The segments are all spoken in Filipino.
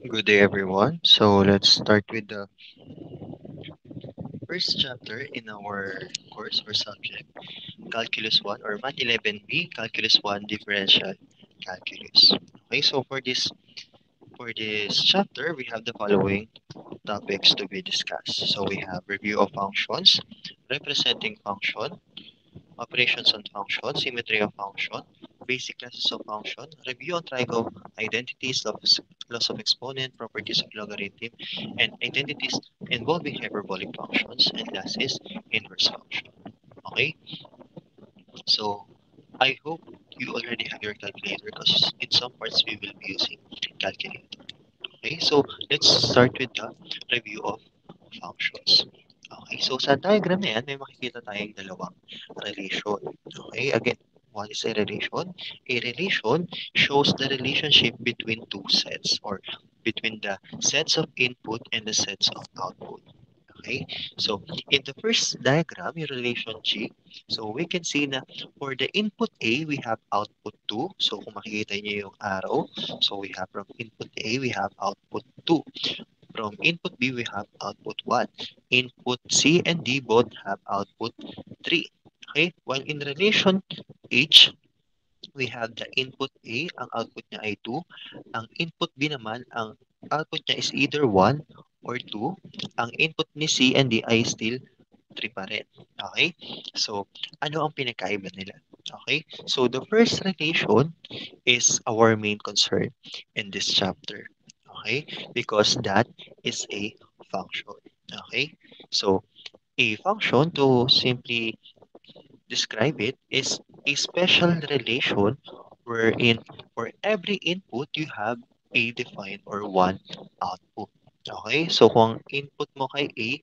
Good day, everyone. So let's start with the first chapter in our course or subject, Calculus 1 or Math 11B, Calculus 1 Differential Calculus. Okay, so for this chapter, we have the following topics to be discussed. So we have review of functions, representing function, operations on function, symmetry of function, basic classes of function, review on trigo identities, laws of exponent, properties of logarithm, and identities involving hyperbolic functions, and last is inverse function. Okay, so I hope you already have your calculator because in some parts we will be using calculator. Okay, so let's start with the review of functions. Okay, so sa diagram na yan, may makikita tayong dalawang relation. Okay, again, what is a relation? A relation shows the relationship between two sets or between the sets of input and the sets of output. Okay, so in the first diagram, yung relation G, so we can see na for the input A, we have output 2. So kung makikita niyo yung arrow, so we have from input A, we have output 2. From input B, we have output 1. Input C and D both have output 3. Okay? While in relation H, we have the input A, ang output niya ay 2. Ang input B naman, ang output niya is either 1 or 2. Ang input ni C and D ay still 3 pa rin. Okay? So, ano ang pinakaiba nila? Okay? So, the first relation is our main concern in this chapter. Okay? Because that is a function. Okay? So, a function, to simply describe it, is a special relation wherein for every input you have a defined or one output. Okay? So, kung input mo kay A,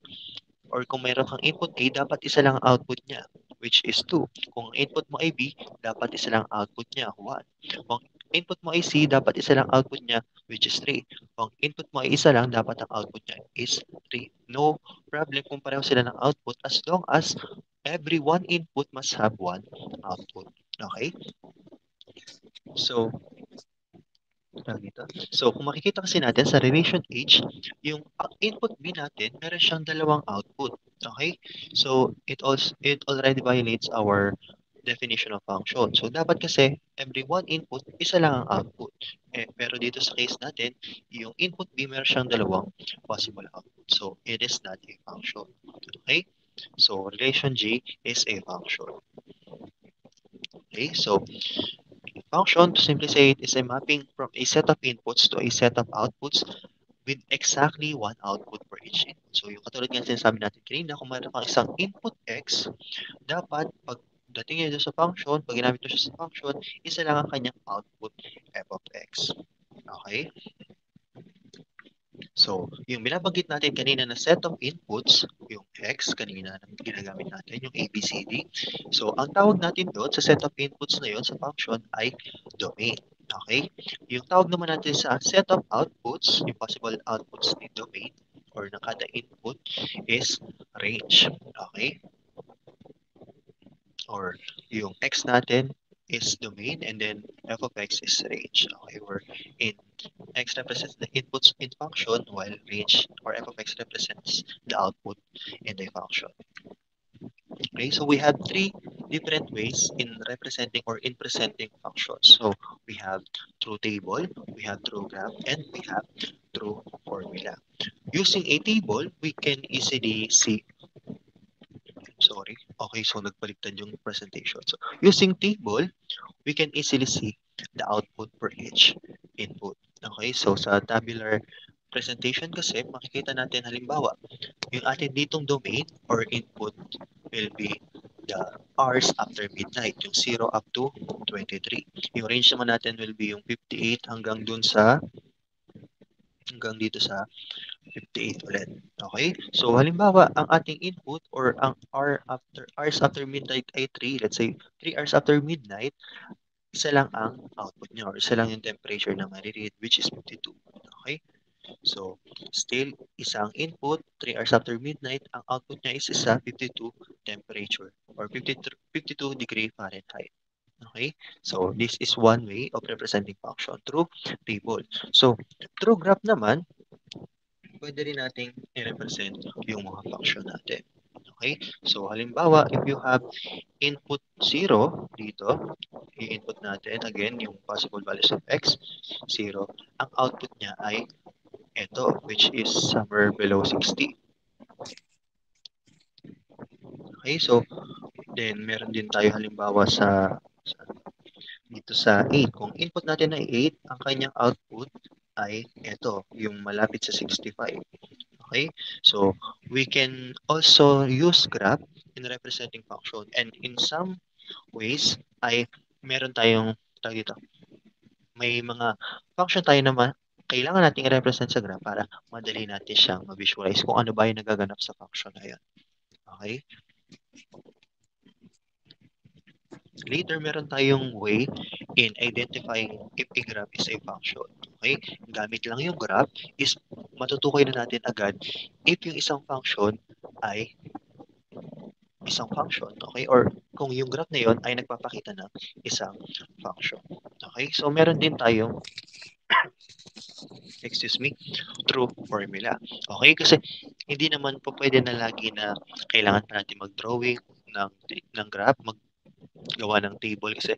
or kung mayroon kang input A, dapat isa lang ang output niya, which is 2. Kung input mo ay B, dapat isa lang ang output niya, 1. Kung input mo ay C, dapat isa lang output niya, which is 3. Kung input mo ay isa lang, dapat ang output niya is 3. No problem kung pareho sila ng output as long as every one input must have one output. Okay? So, tawag dito. So, kung makikita kasi natin sa relation H, yung input B natin, meron siyang dalawang output. Okay? So, it already violates our definition of function. So, dapat kasi every one input, isa lang ang output. Pero dito sa case natin, yung input B, meron siyang dalawang possible output. So, it is not a function. Okay? So, relation G is a function. Okay? So, function, to simply say it, is a mapping from a set of inputs to a set of outputs with exactly one output for each input. So, yung katulad nga sinasabi natin kanina, kung mayroon kang isang input X, dapat pag dating niya sa function, pag ginamit mo siya sa function, isa lang ang kanyang output f of x. Okay? So, yung binabanggit natin kanina na set of inputs, yung x kanina na ginagamit natin, yung ABCD. So, ang tawag natin doon sa set of inputs na yon sa function ay domain. Okay? Yung tawag naman natin sa set of outputs, yung possible outputs ni domain or ng kada input is range. Okay? Or yung x natin is domain and then f of x is range. Okay? Or in x represents the inputs in function while range or f of x represents the output in the function. Okay, so we have three different ways in representing or in presenting functions. So we have through table, we have through graph, and we have through formula. Using a table, we can easily see, sorry, okay, so nagbaliktad yung presentation. So using table, we can easily see the output per each input. Okay, so sa tabular presentation kasi, makikita natin halimbawa, yung atin ditong domain or input will be the hours after midnight, yung 0 up to 23. Yung range naman natin will be yung 58 hanggang dito sa 58 ulit. Okay? So halimbawa, ang ating input or ang hours after midnight ay 3, let's say 3 hours after midnight, isa lang ang output niya or isa lang yung temperature na mariread, which is 52. Okay? So, still, isang input, 3 hours after midnight, ang output niya is isa, 52 temperature or 52 degree Fahrenheit. Okay? So, this is one way of representing function through table. So, through graph naman, pwede rin nating i-represent yung mga function natin. Okay? So, halimbawa, if you have input 0 dito, i-input natin again yung possible values of x, 0. Ang output niya ay ito, which is somewhere below 60. Okay? So, then meron din tayo halimbawa sa dito sa 8. Kung input natin ay 8, ang kanyang output ay ito, yung malapit sa 65. Okay? So, we can also use graph in representing function. And in some ways, ay meron tayong, tawag dito, may mga function tayo naman kailangan nating i-represent sa graph para madali natin siyang ma-visualize kung ano ba yung nagaganap sa function na yan. Okay? Later, meron tayong way in identifying if a graph is a function. Okay? Gamit lang yung graph is matutukoy na natin agad if yung isang function ay isang function. Okay? Or kung yung graph na yon ay nagpapakita ng isang function. Okay? So, meron din tayong excuse me, true formula. Okay? Kasi hindi naman po pwede na lagi na kailangan pa natin mag-drawing ng graph, maggawa ng table kasi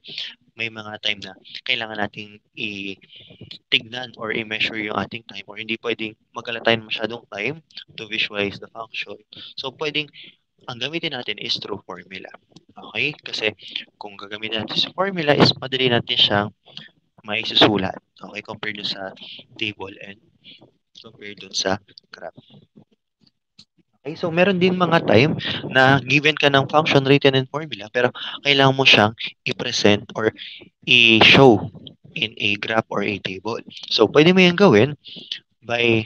may mga time na kailangan nating i-tignan or i-measure yung ating time or hindi pwedeng magkala tayo ng masyadong time to visualize the function. So, pwedeng ang gamitin natin is true formula. Okay? Kasi kung gagamitin natin sa formula is madali natin siyang maisusulat. Okay? Compared dun sa table and compared dun sa graph. Okay? So, meron din mga time na given ka ng function written in formula pero kailangan mo siyang i-present or i-show in a graph or a table. So, pwede mo yan gawin by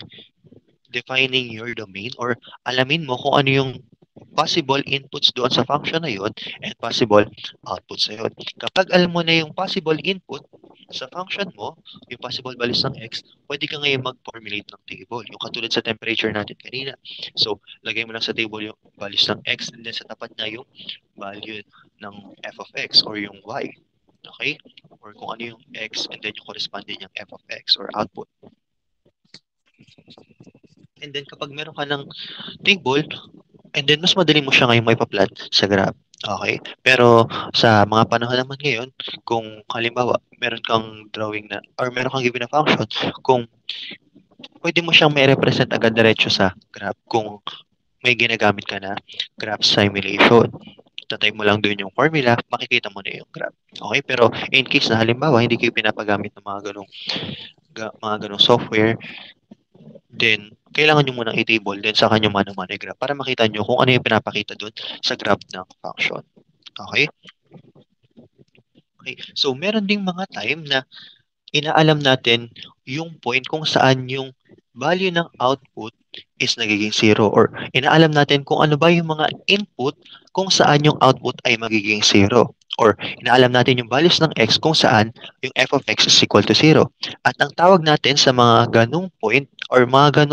defining your domain or alamin mo kung ano yung possible inputs doon sa function na yun and possible outputs na yun. Kapag alam mo na yung possible input sa function mo, yung possible values ng x, pwede ka ngayon mag-formulate ng table. Yung katulad sa temperature natin kanina. So, lagay mo lang sa table yung values ng x and then sa tapat na yung value ng f of x or yung y. Okay? Or kung ano yung x and then yung corresponding yung f of x or output. And then kapag meron ka ng table, and then mas madali mo siya ngayon may pa-plot sa graph. Okay? Pero sa mga panahon naman ngayon, kung halimbawa meron kang drawing na or meron kang given na function, kung pwede mo siyang may represent agad diretso sa graph kung may ginagamit ka na graph simulation. Tatay mo lang doon yung formula, makikita mo na yung graph. Okay? Pero in case na halimbawa hindi kayo pinapagamit ng mga ganong software, then kailangan nyo munang i-table then saka nyo mano-mano i-graph para makita nyo kung ano yung pinapakita doon sa graph ng function. Okay? Okay. So, meron ding mga time na inaalam natin yung point kung saan yung value ng output is nagiging zero or inaalam natin kung ano ba yung mga input kung saan yung output ay magiging zero or inaalam natin yung values ng x kung saan yung f of x is equal to zero. At ang tawag natin sa mga ganong point or mga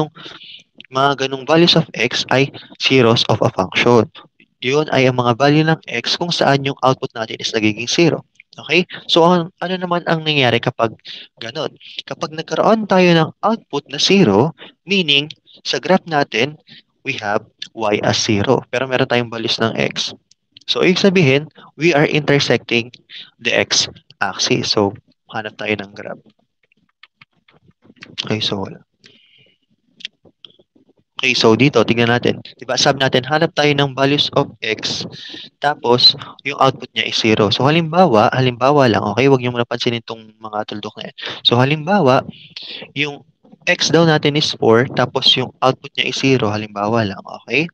ganong values of x ay zeros of a function. Yun ay ang mga value ng x kung saan yung output natin is nagiging zero. Okay? So, ano naman ang nangyayari kapag ganon? Kapag nagkaroon tayo ng output na zero, meaning sa graph natin, we have y as zero. Pero meron tayong values ng x. So, ibig sabihin, we are intersecting the x-axis. So, hanap tayo ng graph. Okay, so wala. Okay, so dito, tignan natin. Diba, sabi natin, hanap tayo ng values of x, tapos yung output niya is 0. So halimbawa lang, okay, huwag niyo muna pansinin itong mga tuldok na yan. So halimbawa, yung x daw natin is 4, tapos yung output niya is 0, halimbawa lang, okay?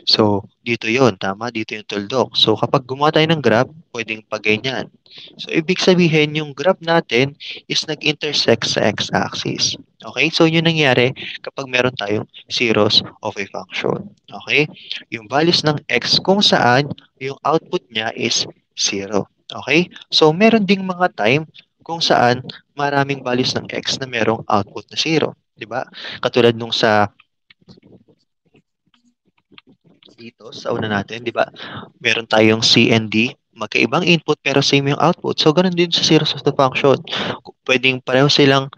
So, dito yon tama, dito yung tuldok. So, kapag gumawa tayo ng graph, pwedeng pag-ganyan. So, ibig sabihin, yung graph natin is nag-intersect sa x-axis. Okay? So, yun nangyari kapag meron tayong zeros of a function. Okay? Yung values ng x kung saan yung output niya is 0. Okay? So, meron ding mga time kung saan maraming values ng x na merong output na 0. Diba? Katulad nung sa dito sa una natin, di ba? Meron tayong C and D, magkaibang input pero same yung output. So, ganun din sa zeros of the function. Pwedeng pareho silang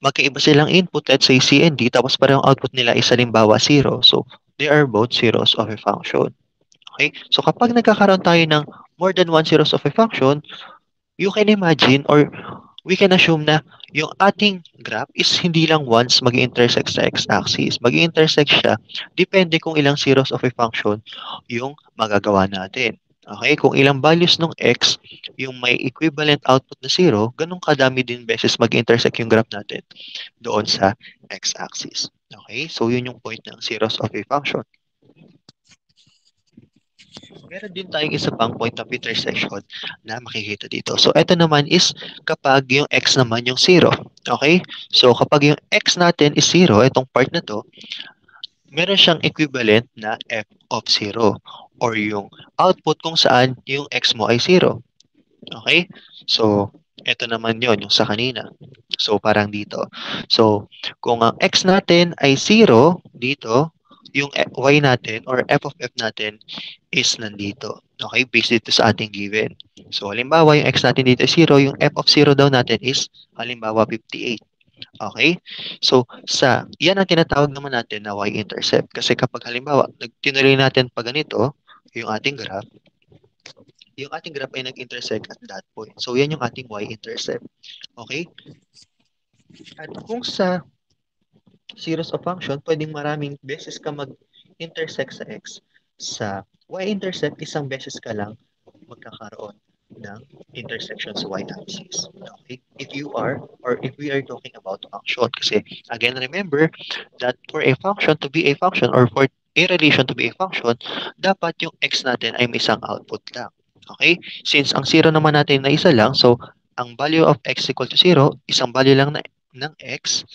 magkaiba silang input, let's say C and D, tapos parehong output nila is halimbawa 0. So, they are both zeros of a function. Okay? So, kapag nagkakaroon tayo ng more than one zeros of a function, you can imagine or we can assume na yung ating graph is hindi lang once mag-intersect sa x-axis. Mag-intersect siya depende kung ilang zeros of a function yung magagawa natin. Okay? Kung ilang values ng x yung may equivalent output na 0, ganun kadami din beses mag-intersect yung graph natin doon sa x-axis. Okay? So, yun yung point ng zeros of a function. Meron din tayong isa pang point of intersection na makikita dito. So, ito naman is kapag yung x naman yung 0. Okay? So, kapag yung x natin is 0, itong part na to, meron siyang equivalent na f of 0 or yung output kung saan yung x mo ay 0. Okay? So, ito naman yon yung sa kanina. So, parang dito. So, kung ang x natin ay 0 dito, yung y natin or f of f natin is nandito. Okay? Based dito sa ating given. So, halimbawa, yung x natin dito is 0, yung f of 0 daw natin is halimbawa 58. Okay? So, yan ang tinatawag naman natin na y-intercept. Kasi kapag halimbawa, tinuloy natin pa ganito, yung ating graph ay nag-intersect at that point. So, yan yung ating y-intercept. Okay? At kung sa series of function, pwedeng maraming beses ka mag-intersect sa x. Sa y-intercept, isang beses ka lang magkakaroon ng intersection sa y-axis. Okay? If we are talking about function. Kasi, again, remember that for a function to be a function or for a relation to be a function, dapat yung x natin ay may isang output lang. Okay? Since ang 0 naman natin na isa lang, so ang value of x equal to 0, isang value lang ng x,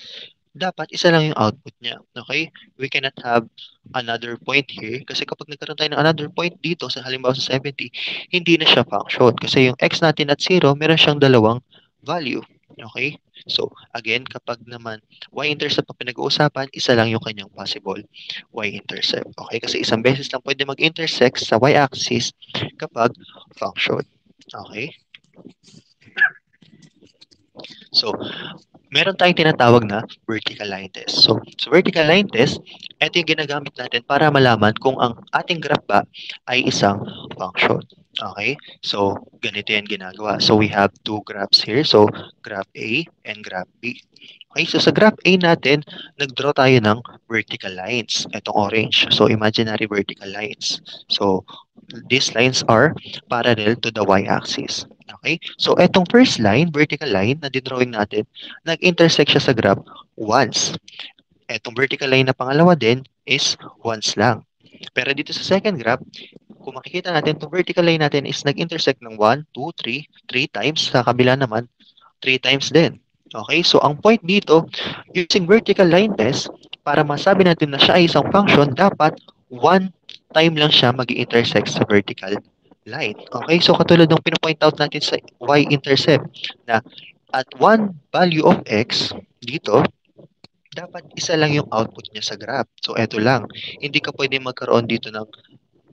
dapat isa lang yung output niya. Okay? We cannot have another point here kasi kapag nagkaroon tayo ng another point dito sa halimbawa sa 70, hindi na siya function kasi yung x natin at 0, meron siyang dalawang value. Okay? So, again, kapag naman y-intercept ang pinag-uusapan, isa lang yung kanyang possible y-intercept. Okay? Kasi isang beses lang pwede mag-intersect sa y-axis kapag function. Okay? So, meron tayong tinatawag na vertical line test. So, sa vertical line test, ito yung ginagamit natin para malaman kung ang ating graph ba ay isang function. Okay? So, ganito yan ginagawa. So, we have two graphs here. So, graph A and graph B. Okay, so sa graph A natin, nag-draw tayo ng vertical lines. Itong orange. So, imaginary vertical lines. So, these lines are parallel to the y-axis. Okay? So, itong first line, vertical line, na drawing natin, nag-intersect siya sa graph once. Itong vertical line na pangalawa din is once lang. Pero dito sa second graph, kung makikita natin, itong vertical line natin is nag-intersect ng 1, 2, 3 times. Sa kabila naman, 3 times din. Okay? So, ang point dito, using vertical line test, para masabi natin na siya ay isang function, dapat one time lang siya mag-intersect sa vertical line. Okay? So, katulad ng pinapoint out natin sa y-intercept na at one value of x dito, dapat isa lang yung output niya sa graph. So, eto lang. Hindi ka pwede magkaroon dito ng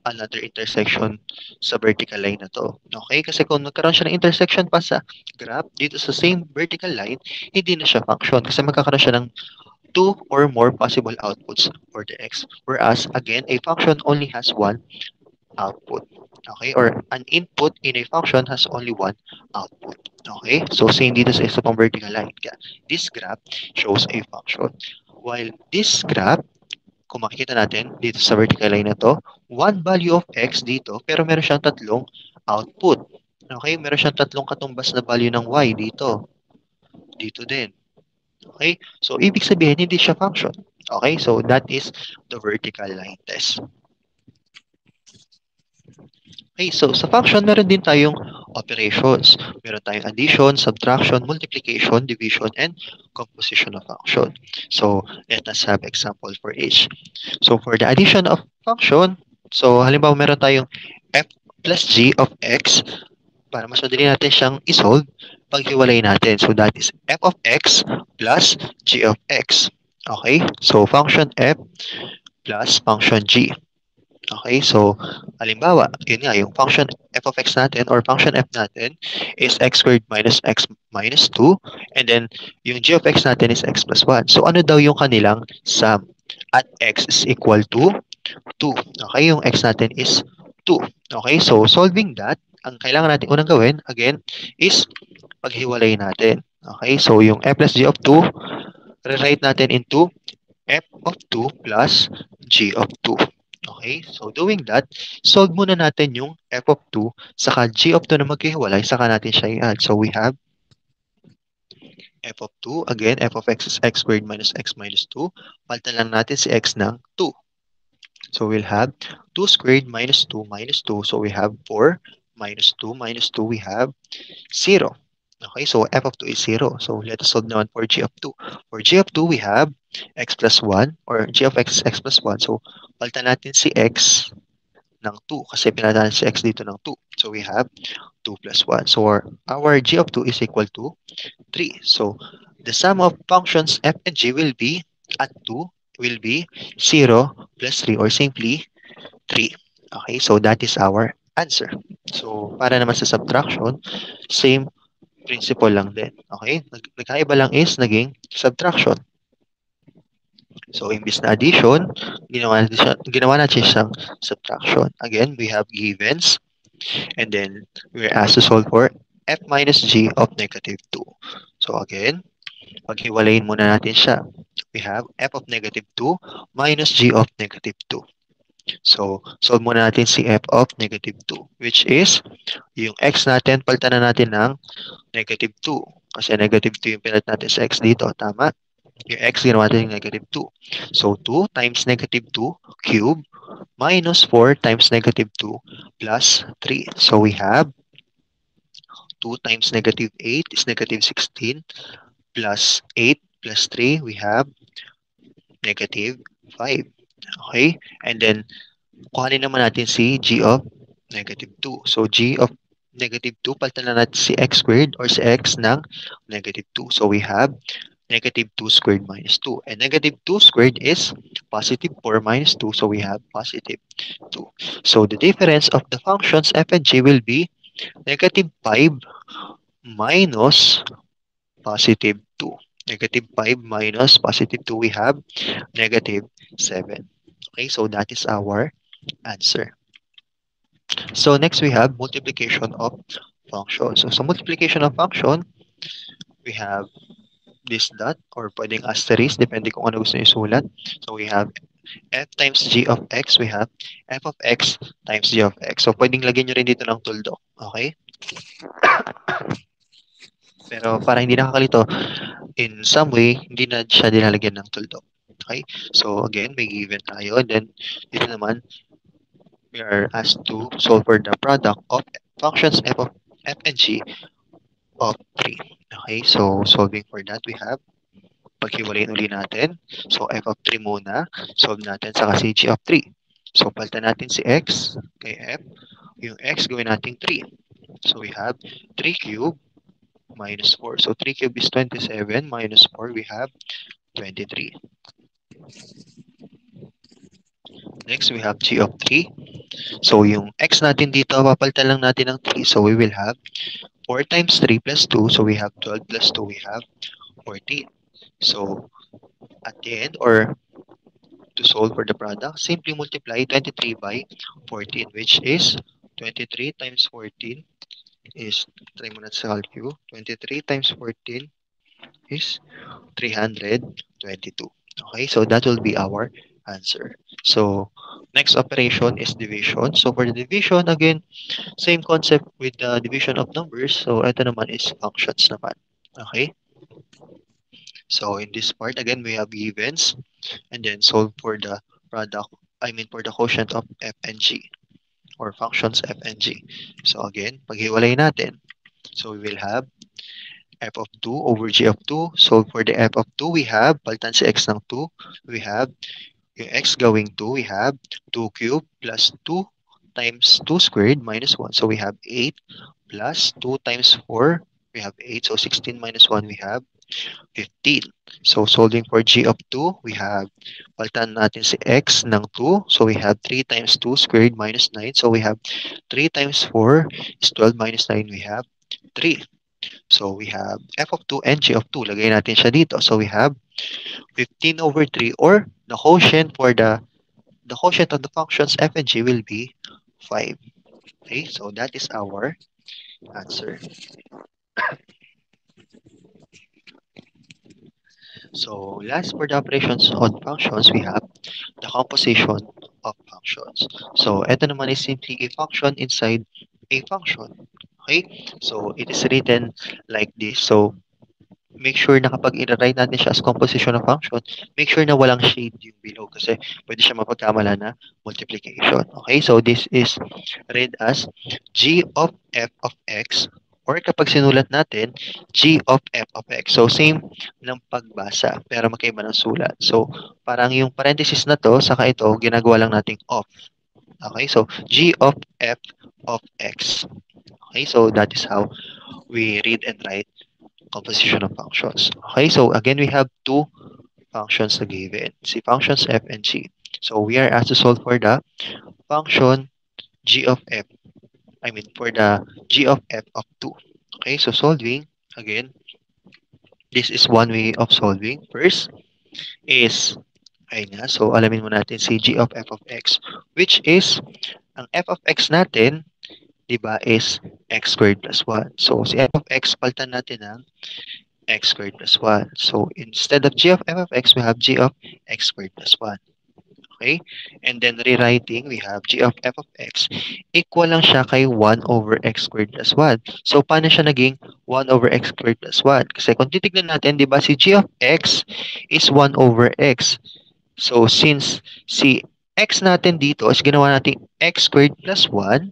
another intersection sa vertical line na to. Okay? Kasi kung nagkaroon siya ng intersection pa sa graph, dito sa same vertical line, hindi na siya function. Kasi magkakaroon siya ng two or more possible outputs for the x. Whereas, again, a function only has one output. Okay? Or an input in a function has only one output. Okay? So, same dito sa isa pang vertical line. This graph shows a function. While this graph, kung makikita natin dito sa vertical line na to, one value of x dito, pero meron siyang tatlong output. Okay? Meron siyang tatlong katumbas na value ng y dito. Dito din. Okay? So, ibig sabihin, hindi siya function. Okay? So, that is the vertical line test. Okay, so sa function, meron din tayong operations. Meron tayong addition, subtraction, multiplication, division, and composition of function. So, let us have example for each. So, for the addition of function, so halimbawa meron tayong f plus g of x. Para mas madali natin siyang isolve, paghiwalay natin. So, that is f of x plus g of x. Okay? So, function f plus function g. Okay, so halimbawa, yun nga, yung function f of x natin or function f natin is x squared minus x minus 2 and then yung g of x natin is x plus 1. So ano daw yung kanilang sum? At x is equal to 2. Okay, yung x natin is 2. Okay, so solving that, ang kailangan natin unang gawin, again, is paghiwalay natin. Okay, so yung f plus g of 2, rewrite natin into f of 2 plus g of 2. Okay, so doing that, solve muna natin yung f of 2 saka g of 2 na maghihiwalay, saka natin siya i-add. So we have f of 2, again, f of x is x squared minus x minus 2. Palitan lang natin si x ng 2. So we'll have 2 squared minus 2 minus 2. So we have 4 minus 2 minus 2. We have 0. Okay, so f of 2 is 0. So let us solve naman for g of 2. For g of 2, we have x plus 1 or g of x is x plus 1. So palitan natin si x ng 2 kasi pinalitan si x dito ng 2. So we have 2 plus 1. So our g of 2 is equal to 3. So the sum of functions f and g will be at 2 will be 0 plus 3 or simply 3. Okay, so that is our answer. So para naman sa subtraction, same principle lang din. Okay? Nagkaiba lang is naging subtraction. So, imbis na addition, ginawa natin siyang subtraction. Again, we have givens. And then, we're asked to solve for f minus g of negative 2. So, again, paghiwalayin muna natin siya. We have f of negative 2 minus g of negative 2. So, solve muna natin si f of negative 2, which is yung x natin, palitan na natin ng negative 2. Kasi negative 2 yung pilat natin sa x dito. Tama? Yung x, ginawa natin yung negative 2. So, 2 times negative 2 cube minus 4 times negative 2 plus 3. So, we have 2 times negative 8 is negative 16 plus 8 plus 3, we have negative 5. Okay? And then, kuhanin naman natin si g of negative 2. So, g of negative 2, palitan na natin si x squared or si x ng negative 2. So, we have negative 2 squared minus 2. And negative 2 squared is positive 4 minus 2. So, we have positive 2. So, the difference of the functions f and g will be negative 5 minus positive 2. Negative 5 minus positive 2, we have negative 7. Okay, so that is our answer. So next we have multiplication of function. So multiplication of function, we have this dot or pwedeng asterisk depende kung ano gusto niyo isulat. So we have f times g of x, we have f of x times g of x. So pwedeng lagyan nyo rin dito ng tuldok. Okay? Pero para hindi nakakalito, in some way, hindi na siya dinalagyan ng tuldok. Okay? So again, may given tayo. And then dito naman, we are asked to solve for the product of functions f of f and g of 3. Okay, so solving for that, we have, paghiwalayin uli natin. So f of 3 muna, solve natin sa kasi g of 3. So palitan natin si x kay f, yung x gawin natin 3. So we have 3 cube minus 4. So 3 cube is 27 minus 4, we have 23. Next, we have g of 3. So yung x natin dito, papalitan lang natin ng 3. So we will have 4 times 3 plus 2. So we have 12 plus 2, we have 14. So at the end, or to solve for the product, simply multiply 23 by 14, which is 23 times 14 is, try mo na sa calcu, 23 times 14 is 322. Okay, so that will be our answer. So next operation is division. So for the division, again, same concept with the division of numbers. So ito naman is functions naman. Okay. So in this part, again, we have givens and then solve for the product, for the quotient of f and g or functions f and g. So again, paghiwalay natin. So we will have f of 2 over g of 2. Solve for the f of 2, we have, palitan si x ng 2, we have, yung x going to, we have 2 cubed plus 2 times 2 squared minus 1. So we have 8 plus 2 times 4, we have 8. So 16 minus 1, we have 15. So, solving for g of 2, we have, palitan natin si x ng 2. So, we have 3 times 2 squared minus 9. So, we have 3 times 4 is 12 minus 9. We have 3. So, we have f of 2 and g of 2. Lagay natin siya dito. So, we have 15 over 3, or the quotient of the functions f and g will be 5. Okay, so that is our answer. So last, for the operations on functions, we have the composition of functions. So ito naman is simply a function inside a function. Okay, so it is written like this. So make sure na kapag i-write natin siya as composition of function, make sure na walang shade yung below kasi pwede siya mapagkamala na multiplication. Okay, so this is read as g of f of x, or kapag sinulat natin, g of f of x. So same ng pagbasa pero magkaiba ng sulat. So parang yung parenthesis na to, saka ito, ginagawa lang nating of. Okay, so g of f of x. Okay, so that is how we read and write composition of functions. Okay, so again, we have two functions na given, si functions f and g. So we are asked to solve for the function g of f, for the g of f of 2. Okay, so solving, again, this is one way of solving. First is, ayun nga, so alamin mo natin si g of f of x, which is, ang f of x natin, di ba, is x squared plus 1. So si f of x, palitan natin ng x squared plus 1. So instead of g of f of x, we have g of x squared plus 1. Okay? And then rewriting, we have g of f of x equal lang siya kay 1 over x squared plus 1. So paano siya naging 1 over x squared plus 1? Kasi kung titignan natin, di ba, si g of x is 1 over x. So since si x natin dito is ginawa natin x squared plus 1,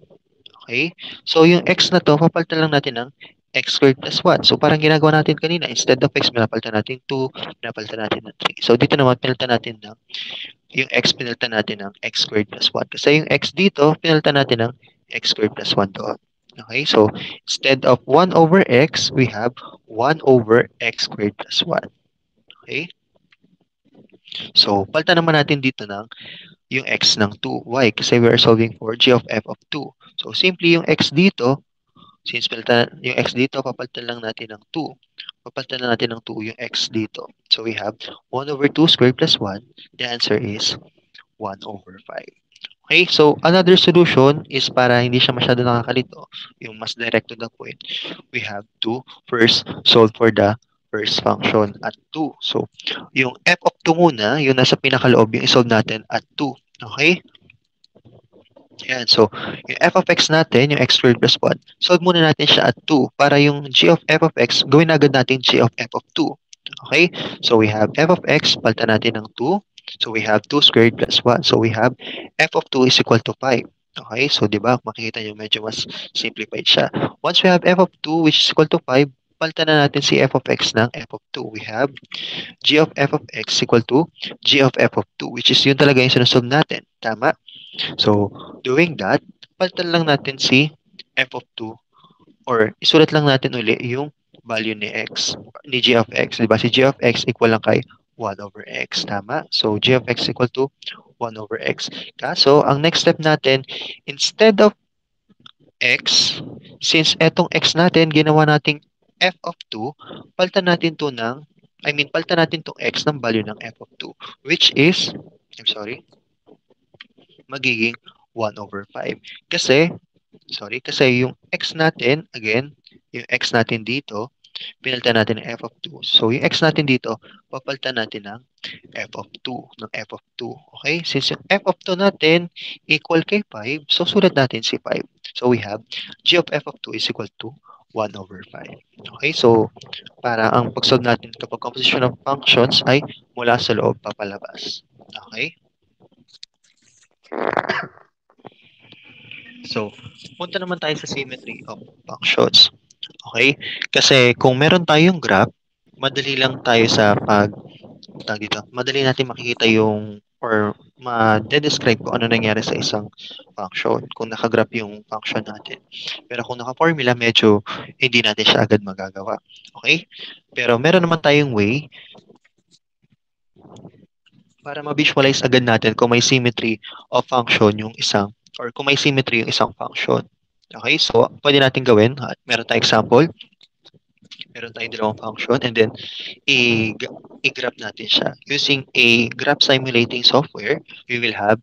okay? So yung x na to, papalitan lang natin ng x squared plus 1. So parang ginagawa natin kanina, instead of x, pinapalitan natin 2, pinapalitan natin ng 3. So dito naman, pinalitan natin ng, yung x, pinalitan natin ng x squared plus 1. Kasi yung x dito, pinalitan natin ng x squared plus 1 doon. Okay, so instead of 1 over x, we have 1 over x squared plus 1. Okay? So, palitan naman natin dito ng yung x ng 2. Why? Kasi we are solving for g of f of 2. So, simply yung x dito, since palitan, yung x dito, papalitan lang natin ng 2. Papalitan lang natin ng 2 yung x dito. So, we have 1 over 2 squared plus 1. The answer is 1 over 5. Okay, so another solution is para hindi siya masyado nakakalito, yung mas direct to the point, we have to first solve for the first function at 2. So, yung f of 2 muna, yung nasa pinakaloob, yung isolve natin at 2. Okay? Yan. So, yung f of x natin, yung x squared plus 1, solve muna natin siya at 2 para yung g of f of x, gawin agad natin g of f of 2. Okay? So, we have f of x, palitan natin ng 2. So, we have 2 squared plus 1. So, we have f of 2 is equal to 5. Okay? So, di ba, makikita nyo medyo mas simplified siya. Once we have f of 2 which is equal to 5, palitan na natin si f of x ng f of 2. We have g of f of x equal to g of f of 2, which is yun talaga yung sinusolve natin. Tama? So, doing that, palitan lang natin si f of 2, or isulat lang natin uli yung value ni x, ni g of x. Diba? Si g of x equal lang kay 1 over x. Tama? So, g of x equal to 1 over x. Kaso, ang next step natin, instead of x, since etong x natin, ginawa nating f of 2, palitan natin to ng, palitan natin tong x ng value ng f of 2, which is, magiging 1 over 5. Kasi yung x natin, again, yung x natin dito, pinalitan natin ng f of 2. So, yung x natin dito, papalitan natin ng f of 2, Okay? Since yung f of 2 natin equal kay 5, so sulat natin si 5. So, we have g of f of 2 is equal to 1 over 5. Okay? So, para ang pag-solve natin kapag composition of functions ay mula sa loob papalabas. Okay? So, punta naman tayo sa symmetry of functions. Okay? Kasi kung meron tayong graph, madali lang tayo sa madali natin makikita yung or ma-describe kung ano nangyari sa isang function kung nakagraph yung function natin. Pero kung naka-formula, medyo hindi natin siya agad magagawa. Okay? Pero meron naman tayong way para ma-visualize agad natin kung may symmetry of function yung isang or kung may symmetry yung isang function. Okay? So, pwede natin gawin. Meron tayong example. Meron tayong dalawang function and then i-graph natin siya. Using a graph simulating software, we will have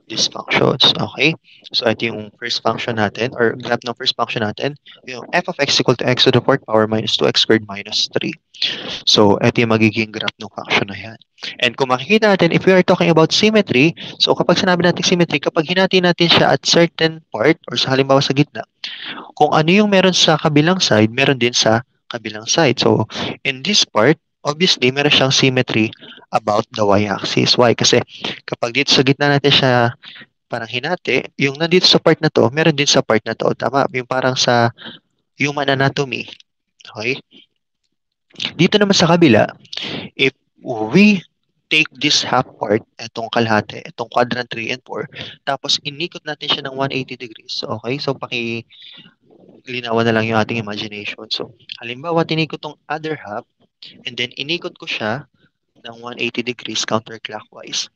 these functions. Okay? So, ito yung first function natin or graph ng first function natin. Yung f of x equal to x to the fourth power minus 2x squared minus 3. So, ito yung magiging graph ng function na yan. And kung makikita natin, if we are talking about symmetry, so kapag sinabi natin symmetry, kapag hinati natin siya at certain part or sa halimbawa sa gitna, kung ano yung meron sa kabilang side, meron din sa kabilang side. So, in this part, obviously, meron siyang symmetry about the y-axis. Why? Kasi kapag dito sa gitna natin siya parang hinati, yung nandito sa part na to, meron din sa part na to. Tama? Yung parang sa human anatomy. Okay? Dito naman sa kabila, if we take this half part, itong kalahati, itong quadrant 3 and 4, tapos inikot natin siya ng 180 degrees. Okay? So, linawan na lang yung ating imagination. So, halimbawa, tinikot tong other half, and then inikot ko siya ng 180 degrees counterclockwise.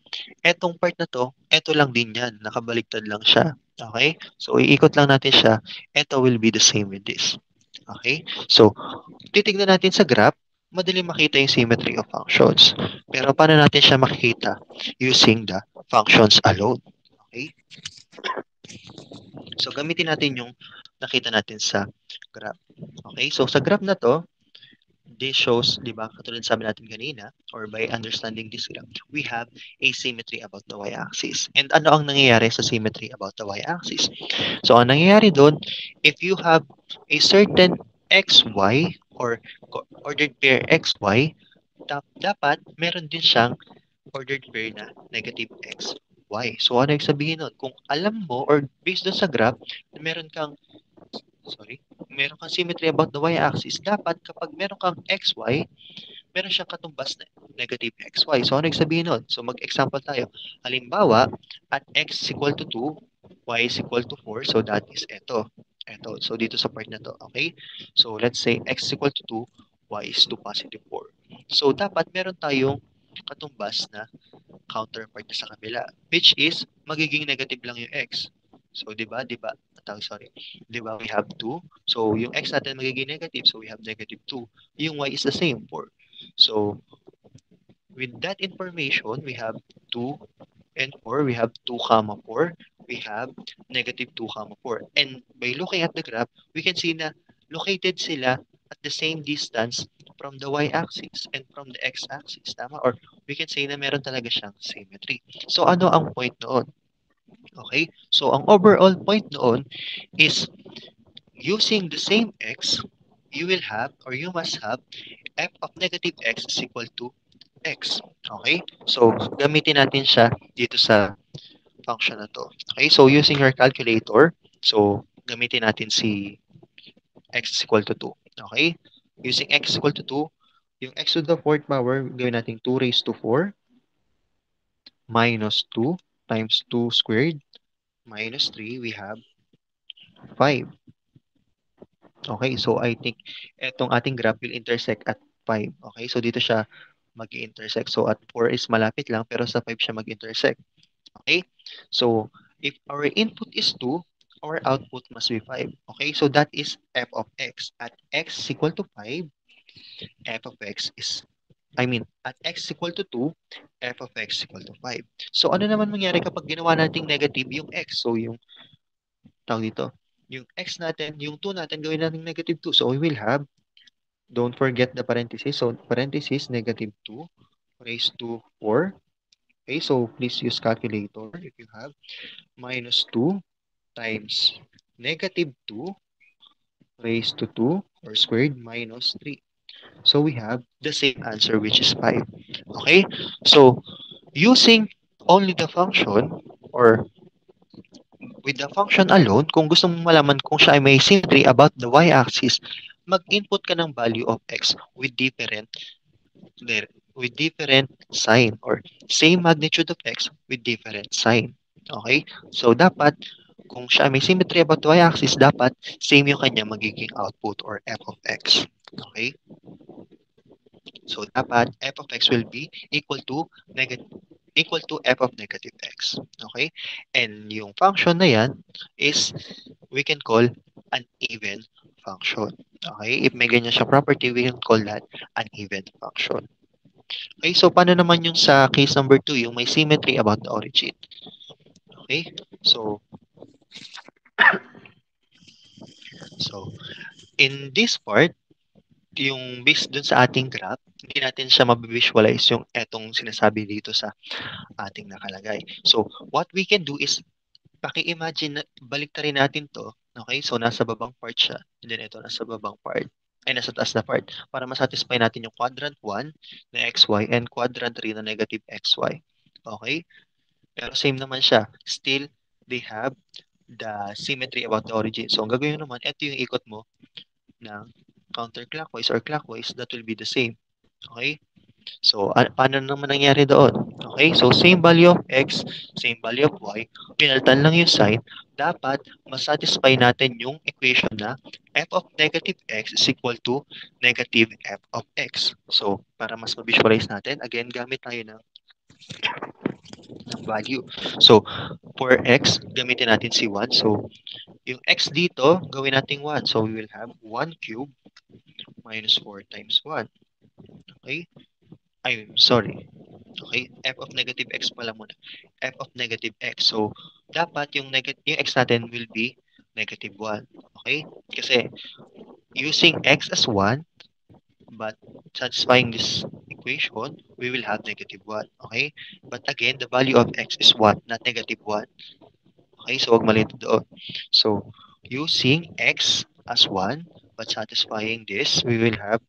Etong part na to, eto lang din yan. Nakabaliktad lang siya. Okay? So, iikot lang natin siya. Eto will be the same with this. Okay? So, titignan natin sa graph, madali makita yung symmetry of functions. Pero paano natin siya makikita? Using the functions alone. Okay? So, gamitin natin yung nakita natin sa graph. Okay? So, sa graph na to, this shows, di ba, katulad sabi natin kanina, or by understanding this graph, we have asymmetry about the y-axis. And ano ang nangyayari sa symmetry about the y-axis? So, ang nangyayari doon, if you have a certain xy or ordered pair xy, dapat meron din siyang ordered pair na negative x, y. So, ano yung sabihin nun? Kung alam mo, or based doon sa graph, na meron kang symmetry about the y-axis, dapat kapag meron kang xy, meron siyang katumbas na negative xy. So, ano yung sabihin nun? So, mag-example tayo. Halimbawa, at x is equal to 2, y is equal to 4, so that is ito. Ito. So, dito sa part na to. Okay? So, let's say x is equal to 2, y is to positive 4. So, dapat meron tayong katumbas na counterpart na sa kabila, which is magiging negative lang yung x. So, di ba? Di ba, we have 2. So, yung x natin magiging negative, so we have negative 2. Yung y is the same, 4. So, with that information, we have 2 and 4. We have 2 comma 4. We have negative 2 comma 4. And by looking at the graph, we can see na located sila at the same distance from the y-axis and from the x-axis. Tama? Or we can say na meron talaga siyang symmetry. So, ano ang point noon? Okay? So, ang overall point noon is using the same x, you will have or you must have f of negative x is equal to x. Okay? So, gamitin natin siya dito sa function na to. Okay? So, using your calculator, so, gamitin natin si x is equal to 2. Okay? Using x is equal to 2, yung x to the fourth power, gawin natin 2 raised to 4 minus 2 times 2 squared minus 3, we have 5. Okay, so I think etong ating graph will intersect at 5. Okay, so dito siya mag-intersect. So at 4 is malapit lang, pero sa 5 siya mag-intersect. Okay, so if our input is 2, our output must be 5. Okay, so that is f of x. At x is equal to 5, f of x is, at x is equal to 2, f of x is equal to 5. So ano naman mangyari kapag ginawa nating negative yung x? So yung tawag dito, yung x natin, yung 2 natin, gawin natin negative 2. So we will have, don't forget the parenthesis. So parenthesis, negative 2 raised to 4. Okay, so please use calculator if you have. Minus 2 times negative 2 raised to 2 or squared minus 3. So we have the same answer, which is 5. Okay, so using only the function or with the function alone, kung gusto mong malaman kung siya ay may symmetry about the y-axis, mag-input ka ng value of x with different with different sign or same magnitude of x with different sign. Okay? So, dapat, kung siya may symmetry about the y-axis, dapat same yung kanya magiging output or f of x. Okay? So, dapat f of x will be equal to f of negative x. Okay? And yung function na yan is we can call an even function. Okay? If may ganyan siya property, we can call that an even function. Okay? So, paano naman yung sa case number 2, yung may symmetry about the origin? Okay? So, in this part, yung based dun sa ating graph, hindi natin siya mabivisualize yung etong sinasabi dito sa ating nakalagay. So, what we can do is paki-imagine, baliktarin natin to. Okay? So, nasa babang part siya. And then, ito, nasa babang part. Ay, nasa taas na part. Para masatisfy natin yung quadrant 1 na xy and quadrant 3 na negative xy. Okay? Pero same naman siya. Still, they have the symmetry about the origin. So, ang gagawin naman, ito yung ikot mo ng counterclockwise or clockwise, that will be the same. Okay? So, paano naman nangyari doon? Okay? So, same value of x, same value of y, pinalitan lang yung sign, dapat masatisfy natin yung equation na f of negative x is equal to negative f of x. So, para mas ma-visualize natin, again, gamit tayo ng value. So, for x, gamitin natin si 1. So, yung x dito, gawin natin 1. So, we will have 1 cube minus 4 times 1. Okay? Ay, sorry. Okay? F of negative x pala muna. F of negative x. So, dapat yung x natin will be negative 1. Okay? Kasi, using x as 1, but satisfying this equation, we will have negative 1. Okay? But again, the value of x is 1, not negative 1. Okay? So, wag malito doon. So, using x as 1, but satisfying this, we will have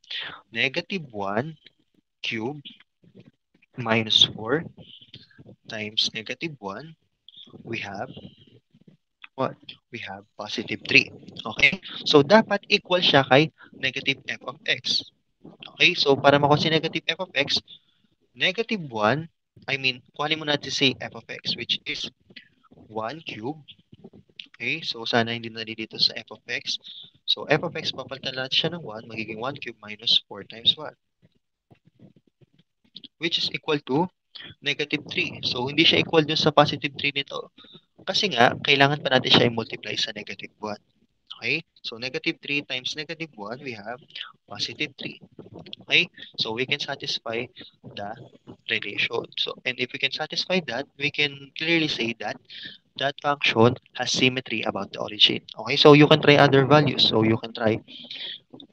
negative 1 cube minus 4 times negative 1. We have what? We have positive 3. Okay? So, dapat equal siya kay negative f of x. Okay? So, para makuha si negative f of x, negative 1, kuhanin mo natin si f of x, which is 1 cube. Okay? So, sana hindi na dito sa f of x. So, f of x, papalitan natin siya ng 1, magiging 1 cube minus 4 times 1. Which is equal to negative 3. So, hindi siya equal dun sa positive 3 nito. Kasi nga, kailangan pa natin siya i-multiply sa negative 1. Okay? So, negative 3 times negative 1, we have positive 3. Okay? So, we can satisfy the relation. So, and if we can satisfy that, we can clearly say that that function has symmetry about the origin. Okay? So, you can try other values. So, you can try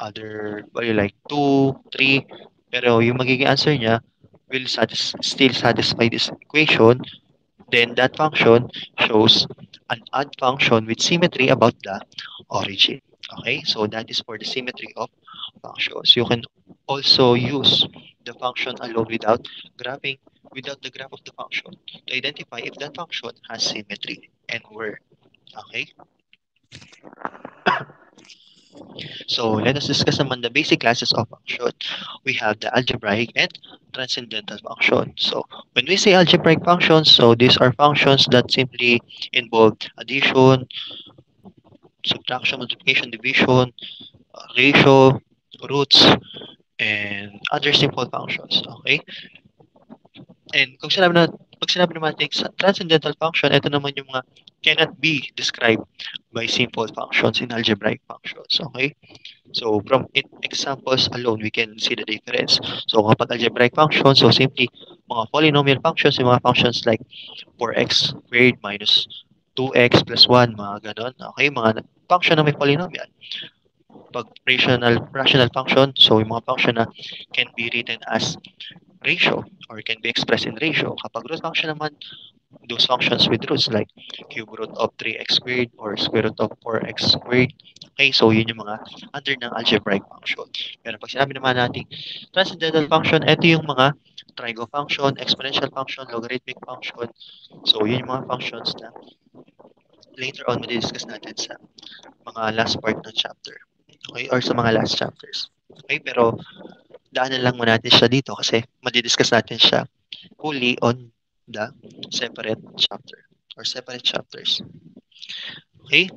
other value like 2, 3, pero yung magiging answer niya will still satisfy this equation. Then that function shows an odd function with symmetry about the origin. Okay, so that is for the symmetry of functions. You can also use the function alone without without the graph of the function to identify if that function has symmetry and where. Okay, so let us discuss among the basic classes of function. We have the algebraic and transcendental function. So when we say algebraic functions, so these are functions that simply involve addition, subtraction, multiplication, division, ratio, roots, and other simple functions. Okay? And pag sinabi naman natin sa transcendental function, ito naman yung mga cannot be described by simple functions in algebraic functions. Okay? So, from examples alone, we can see the difference. So, kapag algebraic functions, so simply mga polynomial functions, yung mga functions like 4x squared minus 2x plus 1, mga ganon. Okay? Mga function na may polynomial. Pag rational function, so yung mga function na can be written as ratio or can be expressed in ratio. Kapag root function naman, those functions with roots like cube root of 3x squared or square root of 4x squared. Okay, so yun yung mga under ng algebraic function. Pero pag sinabi naman natin transcendental function, ito yung mga trigo function, exponential function, logarithmic function. So yun yung mga functions na later on madidiscuss natin sa mga last part ng chapter. Okay, or sa mga last chapters. Okay, pero daanan lang muna natin siya dito kasi madidiscuss natin siya fully on the separate chapter or separate chapters. Okay?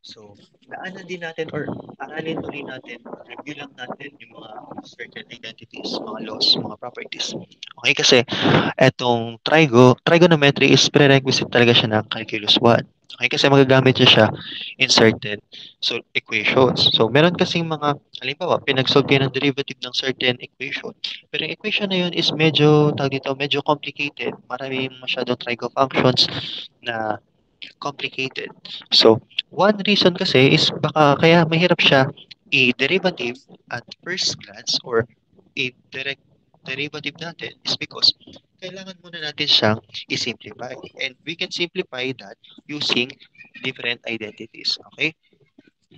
So, daanan din natin or aralin uli natin, review lang natin yung mga certain identities, mga laws, mga properties. Okay? Kasi etong trigonometry is prerequisite talaga siya ng calculus 1. Okay? Kasi magagamit siya in certain equations. So, meron kasing mga, halimbawa, pinag-solve kayo ng derivative ng certain equation. Pero yung equation na yun is medyo, tawag dito, medyo complicated. Maraming masyadong trigo functions na complicated. So, one reason kasi is baka kaya mahirap siya i-derivative at first glance or i-direct derivative natin is because kailangan muna natin siyang i-simplify. And we can simplify that using different identities. Okay?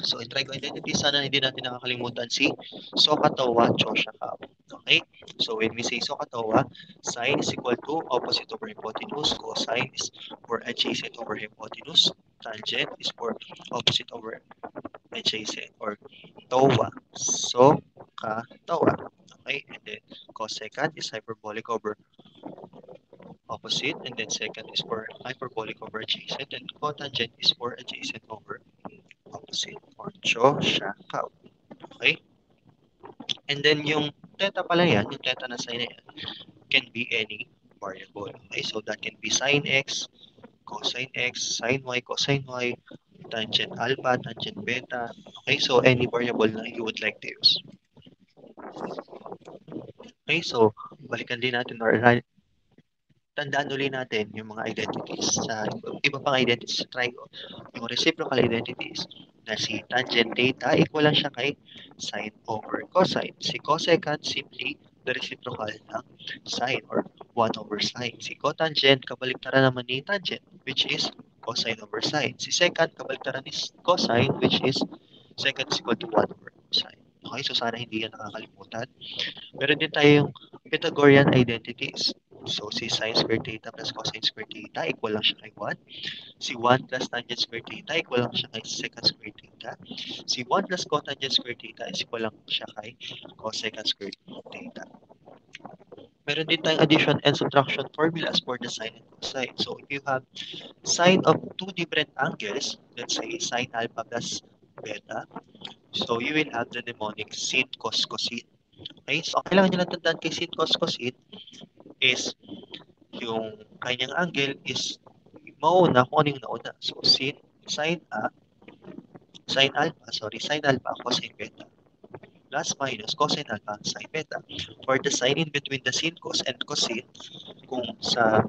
So, in trigo identity, sana hindi natin nakakalimutan si SOHCAHTOA, CHOSHA-CAP. Okay? So, when we say SOHCAHTOA, sine is equal to opposite over hypotenuse, cosine is for adjacent over hypotenuse, tangent is for opposite over adjacent or TOA. SOHCAHTOA. Okay? And then, cosecant is hyperbolic over opposite, and then second is for hyperbolic over adjacent, and cotangent is for adjacent over opposite or CHO-SHA-CAP. Okay? And then yung theta pala yan, yung theta na sign na yan, can be any variable. Okay? So that can be sine x, cosine x, sine y, cosine y, tangent alpha, tangent beta. Okay? So any variable na you would like to use. Okay? So balikan din natin or tandaan ulit natin yung mga identities sa iba pang identities sa trigo. Yung reciprocal identities na si tangent theta equal lang siya kay sine over cosine. Si cosecant simply the reciprocal ng sine or 1 over sine. Si cotangent kabaliktaran naman ni tangent which is cosine over sine. Si secant kabaliktaran is cosine which is secant is equal to 1 over sine. Okay, so sana hindi yan nakakalimutan. Meron din tayong Pythagorean identities. So, si sine squared theta plus cosine squared theta equal lang siya kay 1. Si 1 plus tangent squared theta equal lang siya kay secant squared theta. Si 1 plus cotangent squared theta is equal lang siya kay cosecant squared theta. Meron din tayong addition and subtraction formulas for the sine and cosine. So, if you have sine of two different angles, let's say sine alpha plus beta, so you will have the mnemonic sin cos cosine. Okay, so kailangan nyo lang tandaan kay sin cos cosine is yung kanyang angle is mauna kung ano yung nauna. So, sin sine alpha, cosine beta, plus minus cosine alpha, sine beta. For the sign in between the sin cos and cosine, kung sa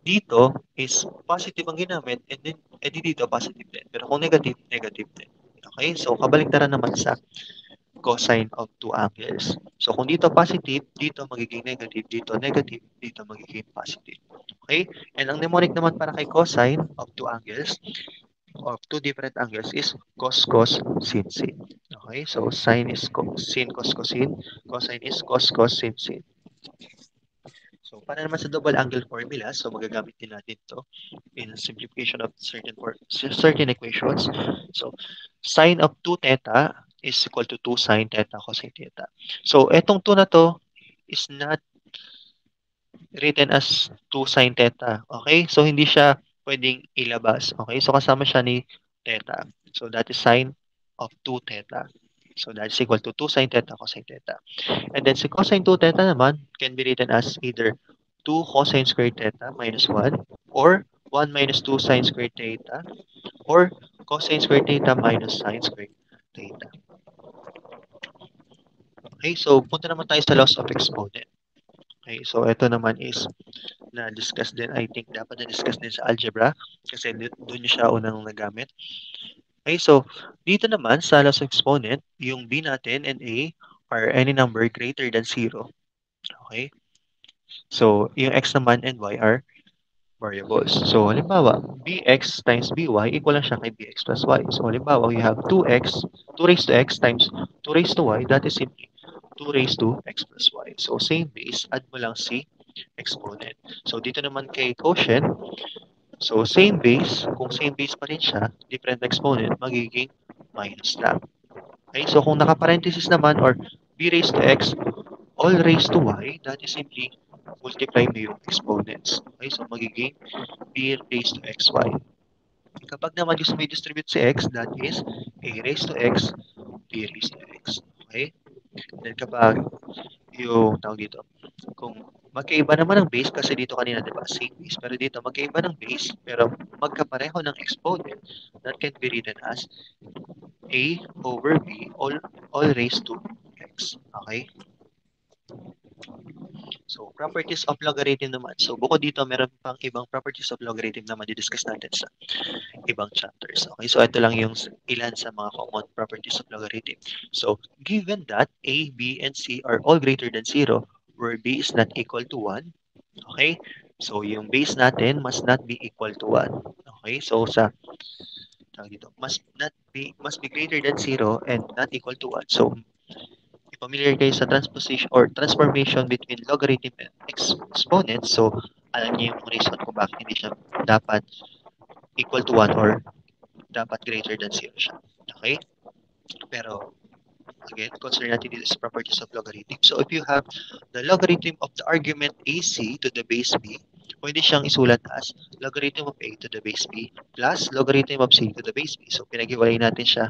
dito is positive ang ginamit, and then dito positive din. Pero kung negative, negative din. Okay? So, kabaliktaran naman sa cosine of two angles. So, kung dito positive, dito magiging negative, dito negative, dito magiging positive. Okay? And ang mnemonic naman para kay cosine of two angles, of two different angles is cos cos sin sin. Okay? So, sine is sin cos cosine, cosine is cos cos sin sin. So, para naman sa double angle formula, so magagamit din natin to in simplification of certain equations. So, sine of 2 theta is equal to 2 sine theta cosine theta. So, etong 2 na to is not written as 2 sine theta. Okay? So, hindi siya pwedeng ilabas. Okay? So, kasama siya ni theta. So, that is sine of 2 theta. So, that is equal to 2 sine theta cosine theta. And then, si cosine 2 theta naman can be written as either 2 cosine squared theta minus 1 or 1 minus 2 sine squared theta or cosine squared theta minus sine squared theta. Okay, so punta naman tayo sa laws of exponent. Okay, so ito naman is na-discuss din, I think dapat na-discuss din sa algebra kasi doon siya unang nagamit. Okay, so dito naman sa laws of exponent, yung b natin and a are any number greater than 0. Okay, so yung x naman and y are variables. So, halimbawa, bx times by equal lang siya kay bx plus y. So, halimbawa, you have 2x, 2 raised to x times 2 raised to y, that is simply 2 raised to x plus y. So, same base, add mo lang si exponent. So, dito naman kay quotient, so same base, kung same base pa rin siya, different exponent, magiging minus lang. Okay, so kung naka-parenthesis naman or b raised to x all raised to y, that is simply multiply mo yung exponents. Okay, so magiging b raised to xy. Kapag naman gusto mo i-distribute si x, that is a raised to x, b raised to x. Okay? Then kapag yung tawag dito, kung magkaiba naman ng base, kasi dito kanina, di ba, same base, pero dito magkaiba ng base, pero magkapareho ng exponent, that can be written as a over b all raised to x. Okay? So, properties of logarithm naman. So, bukod dito, meron pang ibang properties of logarithm naman di-discuss natin sa ibang chapters. Okay, so ito lang yung ilan sa mga common properties of logarithm. So, given that a, b, and c are all greater than 0, where b is not equal to 1, okay, so yung base natin must not be equal to 1. Okay, so sa tawag dito, must be greater than 0 and not equal to 1. So, familiar kayo sa transposition or transformation between logarithm and exponent. So, alam niyo yung reason kung bakit hindi siya dapat equal to 1 or dapat greater than 0 siya. Okay? Pero, again, consider natin dito is properties of logarithm. So, if you have the logarithm of the argument AC to the base B, pwede siyang isulat as logarithm of A to the base B plus logarithm of C to the base B. So, pinaghiwalay natin siya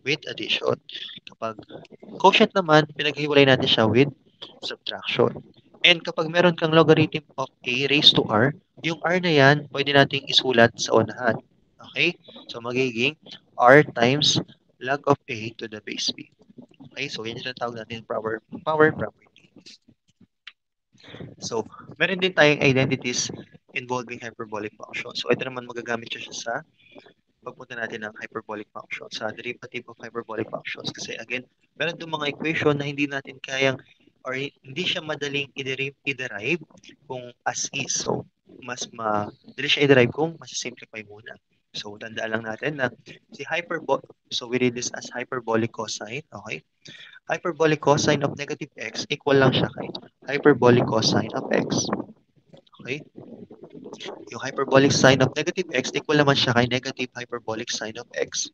with addition. Kapag quotient naman, pinaghiwalay natin siya with subtraction. And kapag meron kang logarithm of A raised to R, yung R na yan, pwede nating isulat sa unahan. Okay? So, magiging R times log of A to the base B. Okay? So, yan yung tinatawag natin power property. So, meron din tayong identities involving hyperbolic function. So, ito naman magagamit siya sa pagpunta natin ng hyperbolic function, sa derivative of hyperbolic functions. Kasi again, meron doon mga equation na hindi natin kayang or hindi siya madaling i-derive kung as is. So, dali siya i-derive kung mas-simplify muna. So, tandaan lang natin na si so we read this as hyperbolic cosine, okay? Hyperbolic cosine of negative x equal lang siya kay hyperbolic cosine of x. Okay? Yung hyperbolic sine of negative x equal naman siya kay negative hyperbolic sine of x.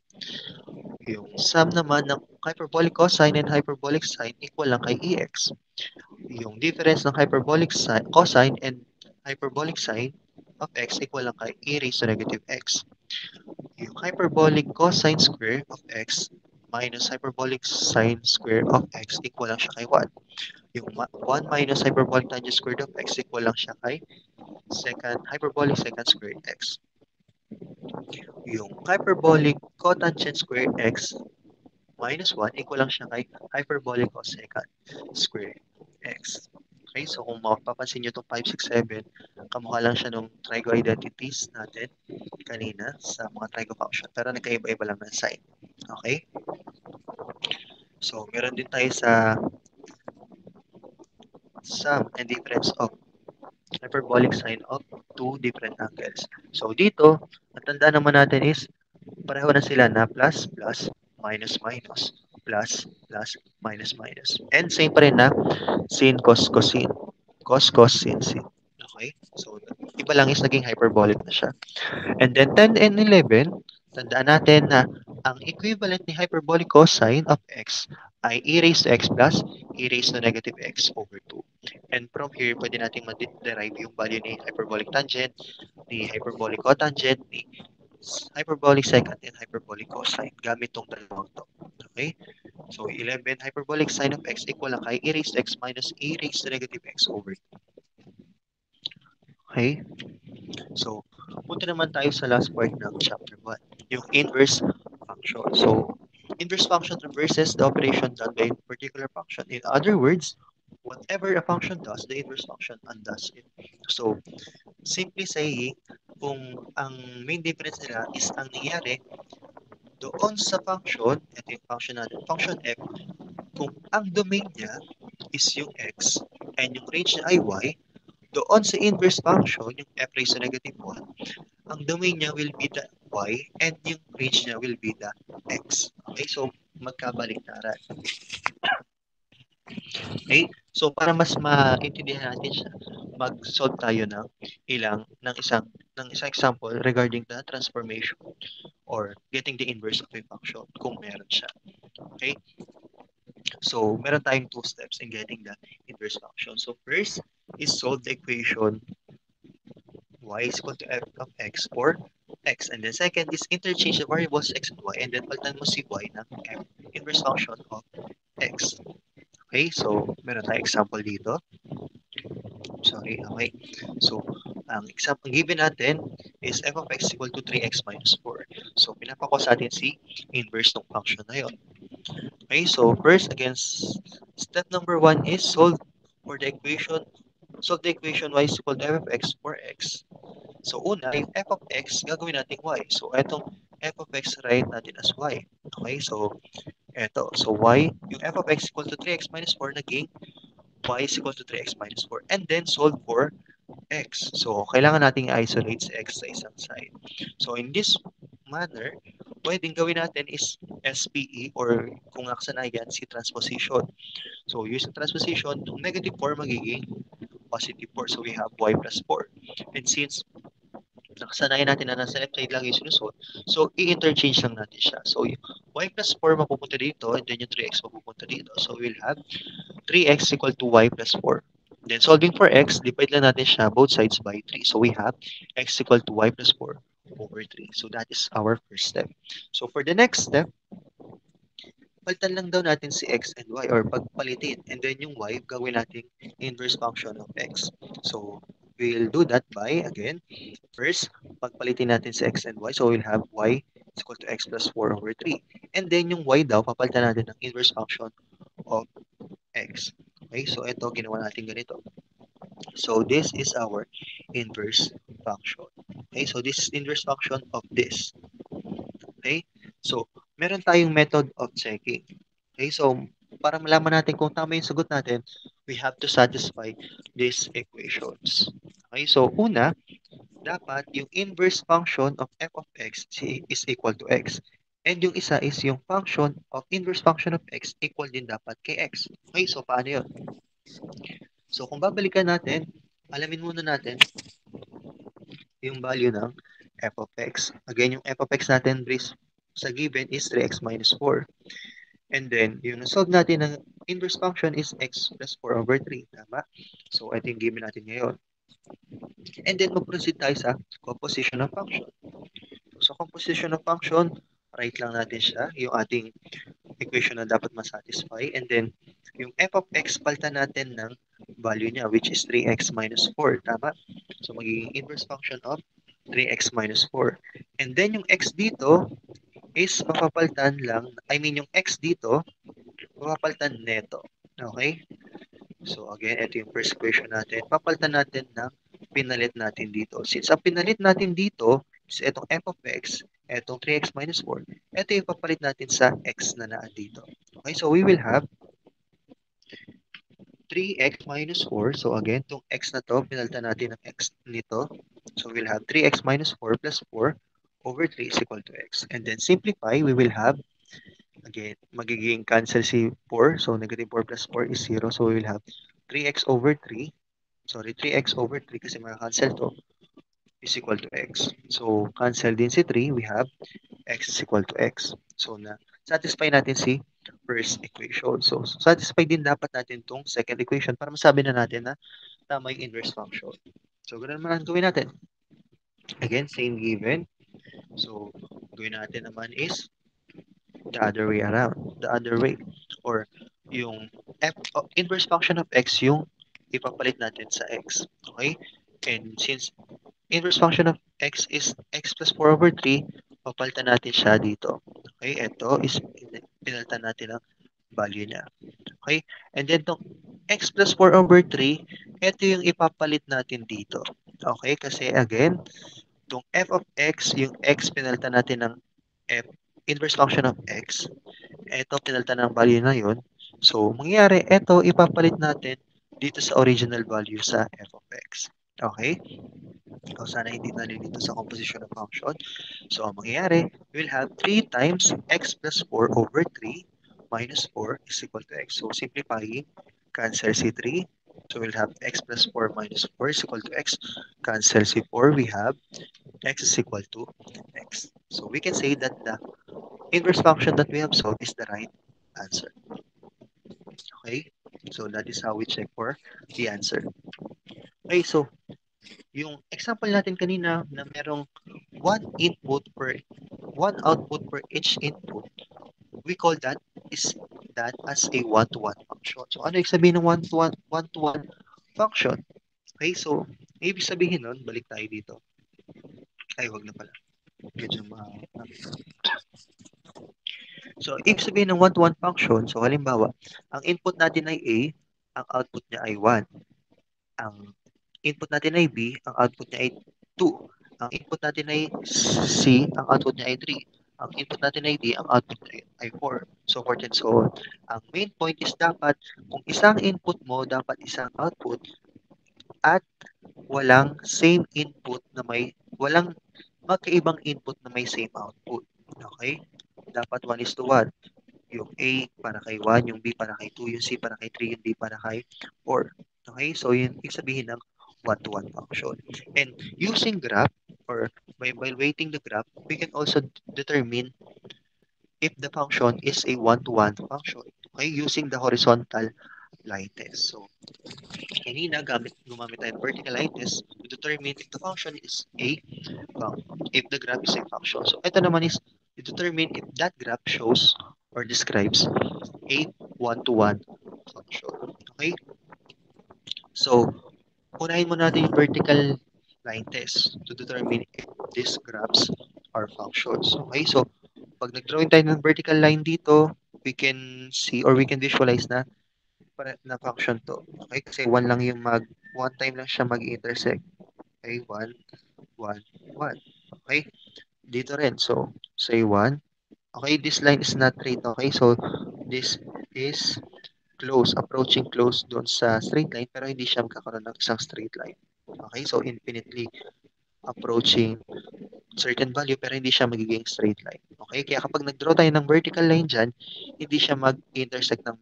Yung sum naman ng hyperbolic cosine and hyperbolic sine equal lang kay ex. Yung difference ng hyperbolic cosine and hyperbolic sine of x equal lang kay e raised to negative x. Yung hyperbolic cosine square of x minus hyperbolic sine square of x equal lang siya kay 1. Yung 1 minus hyperbolic tangent squared of x equal lang siya kay hyperbolic second squared x. Yung hyperbolic cotangent squared x minus 1 equal lang siya kay hyperbolic cosecant squared x. Okay, so kung mapapansin nyo itong 5, 6, 7, kamukha lang siya nung trigo identities natin kanina sa mga trigo function. Pero nagkaiba-iba lang ng sign. Okay? So, meron din tayo sa sum and difference of hyperbolic sine of two different angles. So, dito, natandaan naman natin is pareho na sila na plus, plus, minus, minus, plus, plus, minus, minus. And same pa rin na sin, cos, cosine. Cos, cos, sin, sin. Okay? So, iba lang is naging hyperbolic na siya. And then 10 and 11, tandaan natin na ang equivalent ni hyperbolic cosine of x ay e raised to x plus e raised to negative x over 2. And from here, pwede natin ma-derive yung value ni hyperbolic tangent, ni hyperbolic cotangent, ni hyperbolic secant, and hyperbolic cosine gamit tong dalawang to. Okay? So, 11 hyperbolic sine of x equal lang kay e raised to x minus e raised to negative x over 2. Okay? So, punta naman tayo sa last part ng chapter 1, yung inverse function. So, inverse function reverses the operation done by a particular function. In other words, whatever a function does, the inverse function undoes it. So, simply saying, kung ang main difference nila is ang nangyari doon sa function, ito yung function natin, function f, kung ang domain niya is yung x and yung range niya ay y, doon sa inverse function, yung f raised to negative 1, ang domain niya will be the y and yung range niya will be the x. Okay, so magkabaliktaran. Okay, so para mas maintindihan natin siya, mag-solve tayo ng isang example regarding the transformation or getting the inverse of a function kung meron siya. Okay? So, meron tayong two steps in getting the inverse function. So, first is solve the equation y is equal to f of x for x. And then second is interchange the variables x and y and then palitan mo si y ng f inverse function of x. Okay, so meron tayong example dito. Sorry, okay. So, ang example given natin is f of x equal to 3x minus 4. So, pinapako sa atin si inverse ng function na yun. Okay, so first, again, step number 1 is solve the equation y is equal to f of x for x. So, una, yung f of x, gagawin natin y. So, etong f of x, write natin as y. Okay, so, eto. So, y, yung f of x equal to 3x minus 4, naging y is equal to 3x minus 4. And then, solve for x. So, kailangan nating isolate si x sa isang side. So, in this manner, pwedeng gawin natin is SPE or kung naksanayan si transposition. So, using transposition, yung negative 4 magiging positive 4. So, we have y plus 4. And since nakasanayan natin na nasa left side lang yung sinusot, so i-interchange lang natin siya. So, y plus 4 mapupunta dito and then yung 3x mapupunta dito. So, we'll have 3x equal to y plus 4. Then solving for x, divide lang natin siya both sides by 3. So we have x equal to y plus 4 over 3. So that is our first step. So for the next step, palitan lang daw natin si x and y or pagpalitin. And then yung y, gawin natin inverse function of x. So we'll do that by, again, first, pagpalitin natin si x and y. So we'll have y is equal to x plus 4 over 3. And then yung y daw, papalitan natin ng inverse function of x. Okay, so ito, ginawa natin ganito. So this is our inverse function. Okay, so this is inverse function of this. Okay, so meron tayong method of checking. Okay, so para malaman natin kung tama yung sagot natin, we have to satisfy these equations. Okay, so una, dapat yung inverse function of f of x is equal to x. And yung isa is yung function of inverse function of x equal din dapat kay x. Okay, so paano yun? So kung babalikan natin, alamin muna natin yung value ng f of x. Again, yung f of x natin sa given is 3x minus 4. And then, yung nasolve natin ng inverse function is x plus 4 over 3. Tama? So, ito yung given natin ngayon. And then, mag-proceed tayo sa composition of function. So, composition of function, write lang natin siya, yung ating equation na dapat masatisfy. And then, yung f of x, palitan natin ng value niya, which is 3x minus 4. Tama? So, magiging inverse function of 3x minus 4. And then, yung x dito is mapapalitan lang, yung x dito, mapapalitan neto. Okay? So, again, ito yung first equation natin. Papalitan natin ng pinalit natin dito. Since ang pinalit natin dito is itong f of x, itong 3x minus 4, ito yung papalit natin sa x na naan dito. Okay, so we will have 3x minus 4. So again, itong x na to, pinalitan natin ng x nito. So we'll have 3x minus 4 plus 4 over 3 is equal to x. And then simplify, we will have, again, magiging cancel si 4. So negative 4 plus 4 is 0. So we will have 3x over 3. Sorry, 3x over 3 kasi maka-cancel to is equal to x. So cancel din si 3. We have x is equal to x. So na satisfy natin si first equation. So satisfy din dapat natin tong second equation para masabi na natin na tama yung inverse function. So ganun naman ang gawin natin. Again, same given. So gawin natin naman is the other way around. The other way. Or yung inverse function of x yung ipapalit natin sa x. Okay? And since inverse function of x is x plus 4 over 3, papalitan natin siya dito. Okay? Ito is pinalitan natin ang value niya. Okay? And then itong x plus 4 over 3, ito yung ipapalit natin dito. Okay? Kasi again, itong f of x, yung x pinalitan natin ng f, inverse function of x. Ito pinalitan ng value na yun. So, mangyayari, ito ipapalit natin dito sa original value sa f of x. Okay? O sana hindi nalilito sa composition of function. So, ang mangyayari, we'll have 3 times x plus 4 over 3 minus 4 is equal to x. So, simplifying, cancel si 3. So, we'll have x plus 4 minus 4 is equal to x. Cancel si 4, we have x is equal to x. So, we can say that the inverse function that we have solved is the right answer. Okay? So that is how we check for the answer. Okay, so yung example natin kanina na merong one output per each input, we call that as a one-to-one function. So ano ibig sabihin ng one-to-one function? Okay, so ibig sabihin nun, balik tayo dito. Ay, wag na pala. Medyo So, ibig sabihin ng one-to-one function, so halimbawa, ang input natin ay A, ang output niya ay 1. Ang input natin ay B, ang output niya ay 2. Ang input natin ay C, ang output niya ay 3. Ang input natin ay D, ang output niya ay 4. So forth and so on. Ang main point is dapat, kung isang input mo, dapat isang output at walang magkaibang input na may same output. Okay? Dapat 1 is to 1. Yung A para kay 1, yung B para kay 2, yung C para kay 3, yung D para kay 4. Okay? So, yun ibig sabihin ng one-to-one function. And using graph, or by weighting the graph, we can also determine if the function is a one-to-one function. Okay? Using the horizontal line test. So, kanina, gumamit tayo ng vertical line test to determine if the function is if the graph is a function. So, ito naman is to determine if that graph shows or describes a one-to-one function. Okay? So, unahin mo natin yung vertical line test to determine if these graphs are functions. Okay? So, pag nag-drawing tayo ng vertical line dito, we can see or we can visualize na function to. Okay? Kasi one time lang siya mag-intersect. Okay? 1, 1, 1. Okay? Dito rin. So, say 1. Okay? This line is not straight. Okay? So, this is approaching close doon sa straight line, pero hindi siya magkakaroon ng isang straight line. Okay? So, infinitely approaching certain value, pero hindi siya magiging straight line. Okay? Kaya kapag nag-draw tayo ng vertical line dyan, hindi siya mag-intersect ng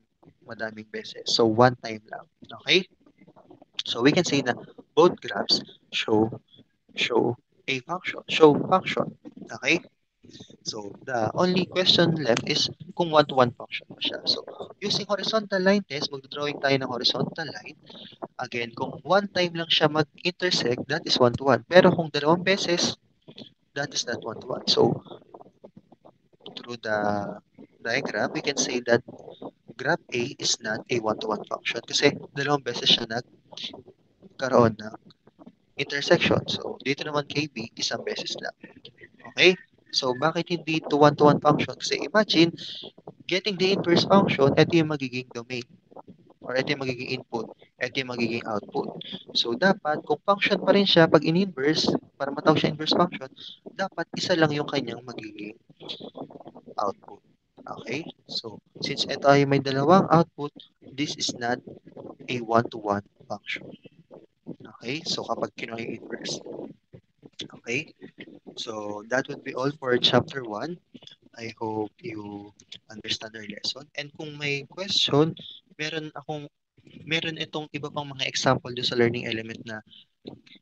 madaming beses. So, one time lang. Okay? So, we can say na both graphs show function. Okay? So, the only question left is kung one-to-one function ba siya. So, using horizontal line test, mag-drawing tayo ng horizontal line. Again, kung one time lang siya mag-intersect, that is one-to-one. Pero kung dalawang beses, that is not one-to-one. So, through the diagram, we can say that graph A is not a one-to-one function kasi dalawang beses siya nagkaroon ng intersection. So, dito naman kay B, isang beses lang. Okay? So, bakit hindi to one-to-one function? Kasi imagine, getting the inverse function, ito yung magiging domain. Or ito yung magiging input. Ito yung magiging output. So, dapat, kung function pa rin siya, pag in-inverse, para matawag siya inverse function, dapat isa lang yung kanyang magiging output. Okay? So, since ito ay may dalawang output, this is not a one-to-one function. Okay? So, kapag kinuha yung inverse. Okay? So, that would be all for chapter 1. I hope you understand our lesson. And kung may question, meron itong iba pang mga example do sa learning element na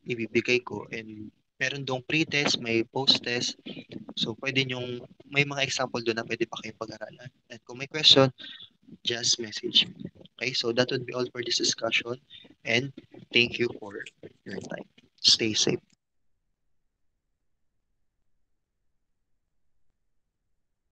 ibibigay ko, and meron dong pre-test, may post-test. So, may mga example doon na pwede pa kayong pag-aralan. And kung may question, just message me. Okay, so that would be all for this discussion, and thank you for your time. Stay safe.